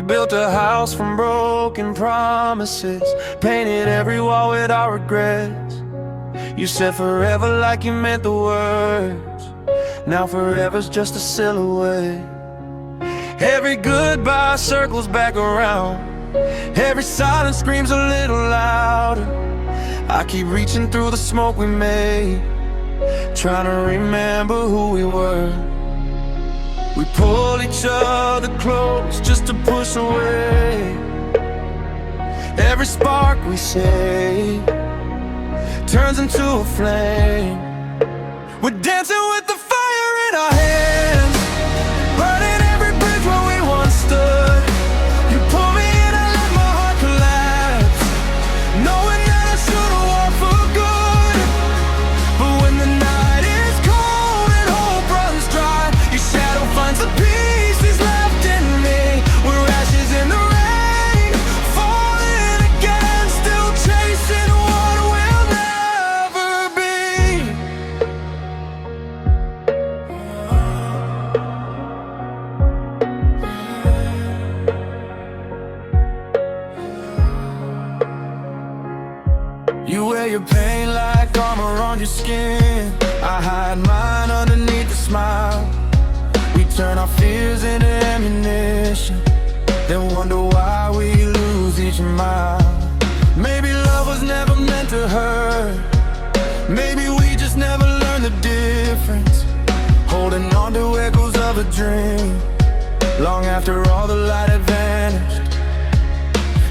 built a house from broken promises, painted every wall with our regrets. You said forever like you meant the words. Now forever's just a silhouette. Every goodbye circles back around. Every silence screams a little louder. I keep reaching through the smoke we made, trying to remember who we were. We pull each other close just to push away every spark we say turns into a flame. We're dancing with the fire in our hands, burning every bridge where we once stood. You pull me in and let my heart collapse, knowing that I should've walked for good. But when the night is cold and hope runs dry, your shadow finds the pieces left in me. We're ashes in the rain, falling again, still chasing what will never be. You wear your pain like armor on your skin. I hide mine underneath the smile. We turn our fears into ammunition, then wonder why we lose each mile. Maybe love was never meant to hurt. Maybe we just never learned the difference, holding on to echoes of a dream long after all the light had vanished.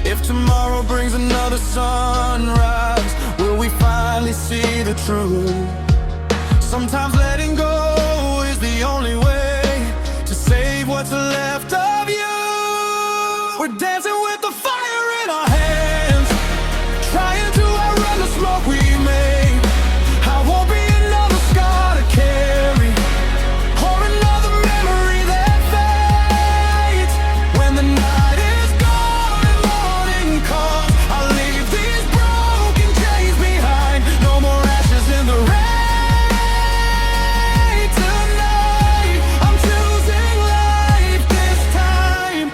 If tomorrow brings another sunrise, will we finally see the truth? Sometimes letting go is the only way to save what's left of you. We're dancing with the fire in our hands, trying to outrun the smoke we made. I won't be another scar to carry, or another memory that fades. When the night is gone and morning comes, I'll leave these broken chains behind. No more ashes in the rain. Tonight I'm choosing life this time.